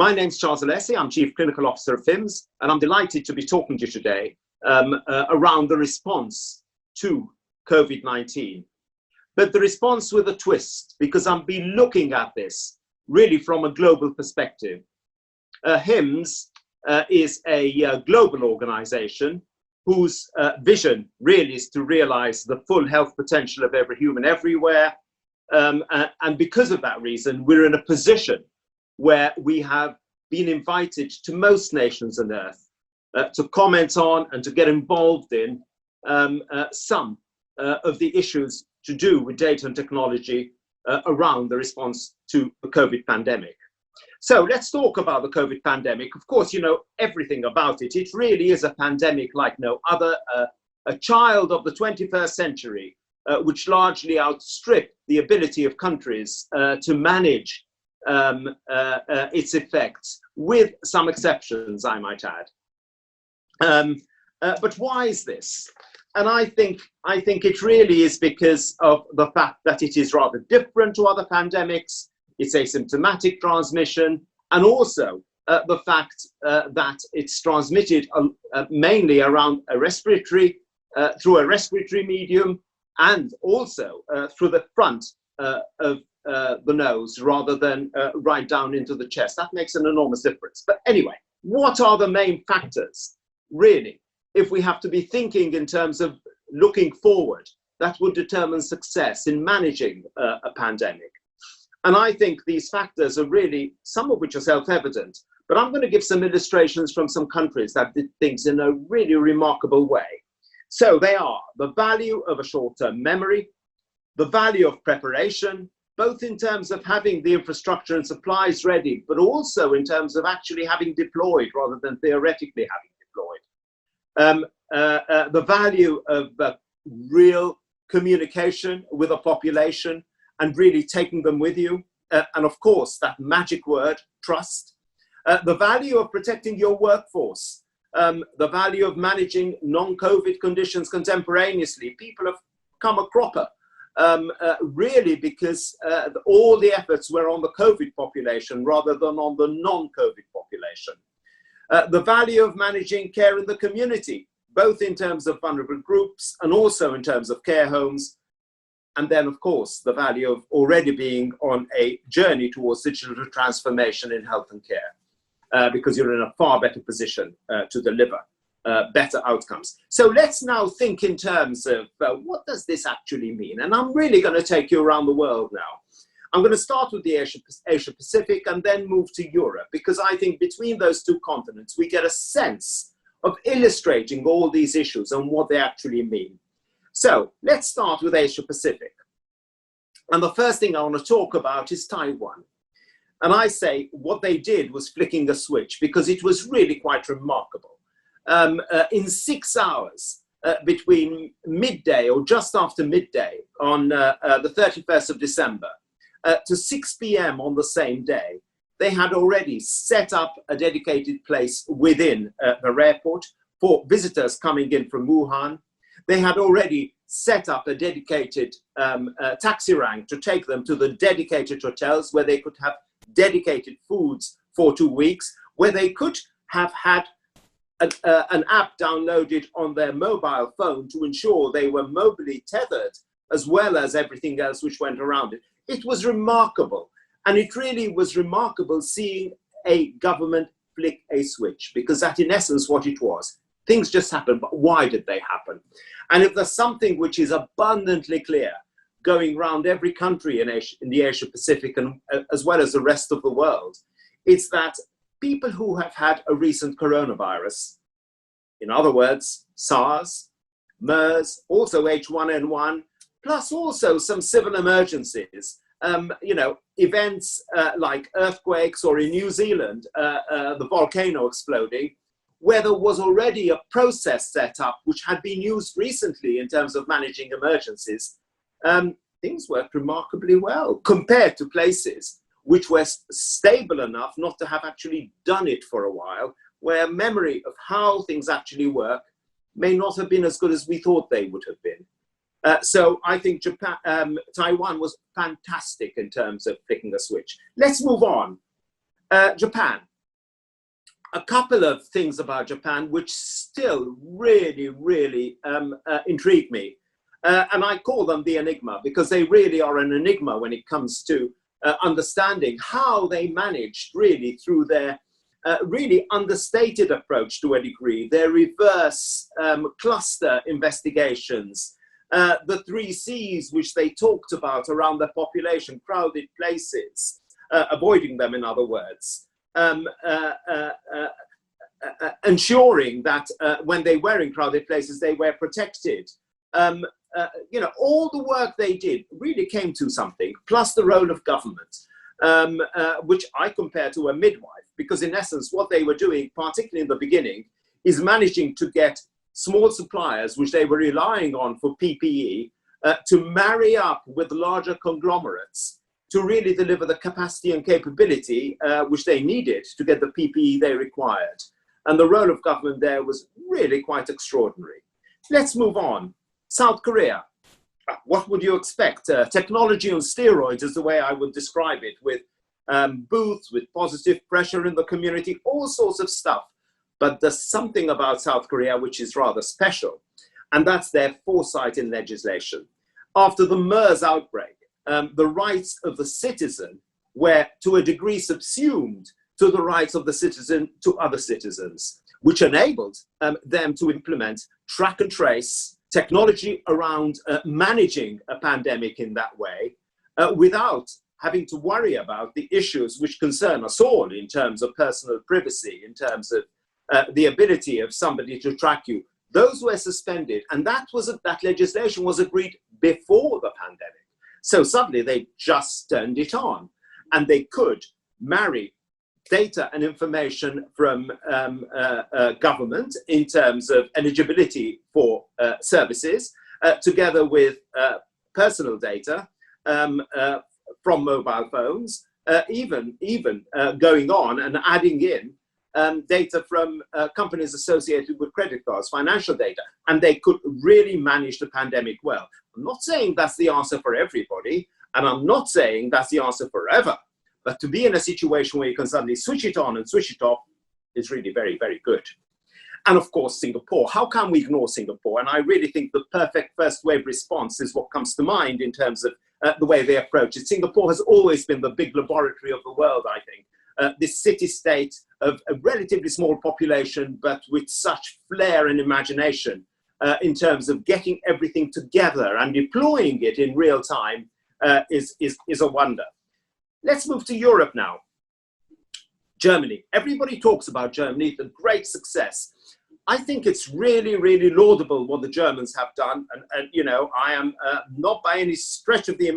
My name's Charles Alessi. I'm Chief Clinical Officer of FIMS, and I'm delighted to be talking to you today around the response to COVID-19. But the response with a twist, because I've been looking at this really from a global perspective. HIMS is a global organization whose vision really is to realize the full health potential of every human everywhere. And because of that reason, we're in a position where we have been invited to most nations on earth to comment on and to get involved in some of the issues to do with data and technology around the response to the COVID pandemic. So let's talk about the COVID pandemic. Of course, you know everything about it. It really is a pandemic like no other, a child of the 21st century, which largely outstripped the ability of countries to manage its effects, with some exceptions, I might add. But why is this? And I think it really is because of the fact that it is rather different to other pandemics. It's asymptomatic transmission, and also the fact that it's transmitted mainly around a respiratory, through a respiratory medium, and also through the front of the nose rather than right down into the chest. That makes an enormous difference. But anyway, what are the main factors, really, if we have to be thinking in terms of looking forward, that would determine success in managing a pandemic? And I think these factors are really, some of which are self-evident, but I'm going to give some illustrations from some countries that did things in a really remarkable way. So they are the value of a short-term memory, the value of preparation, both in terms of having the infrastructure and supplies ready, but also in terms of actually having deployed rather than theoretically having deployed. The value of real communication with a population and really taking them with you. And of course, that magic word, trust. The value of protecting your workforce. The value of managing non-COVID conditions contemporaneously. People have come a cropper, really, because all the efforts were on the COVID population rather than on the non-COVID population. The value of managing care in the community, both in terms of vulnerable groups and also in terms of care homes. And then, of course, the value of already being on a journey towards digital transformation in health and care, because you're in a far better position to deliver better outcomes. So let's now think in terms of what does this actually mean? And I'm really going to take you around the world now. I'm going to start with the Asia Pacific and then move to Europe, because I think between those two continents, we get a sense of illustrating all these issues and what they actually mean. So let's start with Asia Pacific. And the first thing I want to talk about is Taiwan. And I say what they did was flicking a switch, because it was really quite remarkable. In 6 hours between midday or just after midday on the 31st of December to 6 p.m. on the same day, they had already set up a dedicated place within their airport for visitors coming in from Wuhan. They had already set up a dedicated taxi rank to take them to the dedicated hotels where they could have dedicated foods for 2 weeks, where they could have had an app downloaded on their mobile phone to ensure they were mobilely tethered, as well as everything else which went around it. It was remarkable. And it really was remarkable seeing a government flick a switch, because that in essence what it was. Things just happened, but why did they happen? And if there's something which is abundantly clear going around every country in the Asia Pacific and as well as the rest of the world, it's that people who have had a recent coronavirus, in other words, SARS, MERS, also H1N1, plus also some civil emergencies, you know, events like earthquakes, or in New Zealand, the volcano exploding, where there was already a process set up which had been used recently in terms of managing emergencies. Things worked remarkably well compared to places which were stable enough not to have actually done it for a while, where memory of how things actually work may not have been as good as we thought they would have been. So I think Taiwan was fantastic in terms of flicking a switch. Let's move on. Japan. a couple of things about Japan which still really intrigue me. And I call them the enigma, because they really are an enigma when it comes to understanding how they managed, really, through their really understated approach to a degree, their reverse cluster investigations, the 3 Cs which they talked about around their population, crowded places, avoiding them, in other words, ensuring that when they were in crowded places, they were protected. You know, all the work they did really came to something, plus the role of government, which I compare to a midwife, because in essence, what they were doing, particularly in the beginning, is managing to get small suppliers, which they were relying on for PPE, to marry up with larger conglomerates to really deliver the capacity and capability which they needed to get the PPE they required. And the role of government there was really quite extraordinary. Let's move on. South Korea. What would you expect? Technology on steroids is the way I would describe it, with booths, with positive pressure in the community, all sorts of stuff. But there's something about South Korea which is rather special, and that's their foresight in legislation. After the MERS outbreak, the rights of the citizen were to a degree subsumed to the rights of the citizen to other citizens, which enabled them to implement track and trace technology around managing a pandemic in that way, without having to worry about the issues which concern us all in terms of personal privacy, in terms of the ability of somebody to track you. Those were suspended, and that legislation was agreed before the pandemic. So suddenly they just turned it on, and they could marry data and information from government in terms of eligibility for services, together with personal data from mobile phones, even going on and adding in data from companies associated with credit cards, financial data, and they could really manage the pandemic well. I'm not saying that's the answer for everybody, and I'm not saying that's the answer forever, but to be in a situation where you can suddenly switch it on and switch it off is really very, very good. And of course, Singapore. How can we ignore Singapore? And I really think the perfect first wave response is what comes to mind in terms of the way they approach it. Singapore has always been the big laboratory of the world, I think. This city-state of a relatively small population, but with such flair and imagination in terms of getting everything together and deploying it in real time is a wonder. Let's move to Europe now. Germany. Everybody talks about Germany, the great success. I think it's really, really laudable what the Germans have done. And you know, I am not by any stretch of the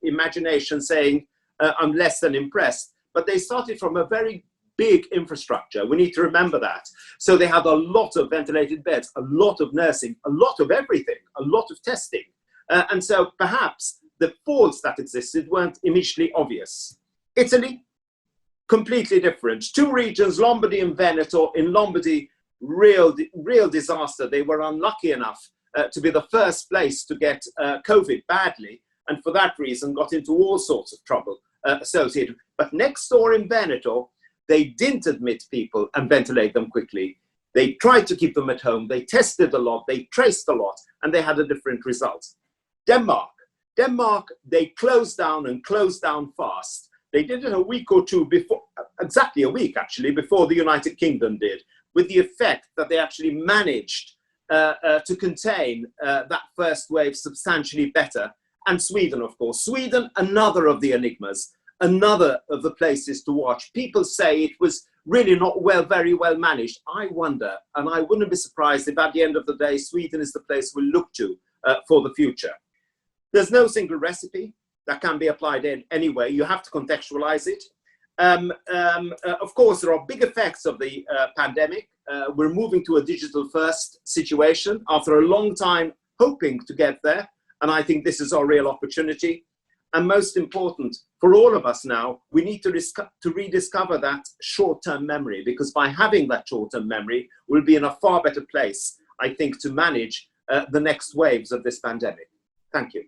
imagination saying I'm less than impressed, but they started from a very big infrastructure. We need to remember that. So they had a lot of ventilated beds, a lot of nursing, a lot of everything, a lot of testing. And so perhaps the faults that existed weren't immediately obvious. Italy, completely different. 2 regions, Lombardy and Veneto. In Lombardy, real disaster. They were unlucky enough to be the first place to get COVID badly, and for that reason got into all sorts of trouble associated. But next door in Veneto, they didn't admit people and ventilate them quickly. They tried to keep them at home. They tested a lot. They traced a lot, and they had a different result. Denmark, they closed down and closed down fast. They did it a week or two before, exactly a week actually, before the United Kingdom did, with the effect that they actually managed to contain that first wave substantially better. And Sweden, of course. Sweden, another of the enigmas, another of the places to watch. People say it was really not very well managed. I wonder, and I wouldn't be surprised if at the end of the day, Sweden is the place we'll look to for the future. There's no single recipe that can be applied in any way. You have to contextualize it. Of course, there are big effects of the pandemic. We're moving to a digital first situation after a long time hoping to get there. And I think this is our real opportunity. And most important, for all of us now, we need to rediscover that short-term memory, because by having that short-term memory, we'll be in a far better place, I think, to manage the next waves of this pandemic. Thank you.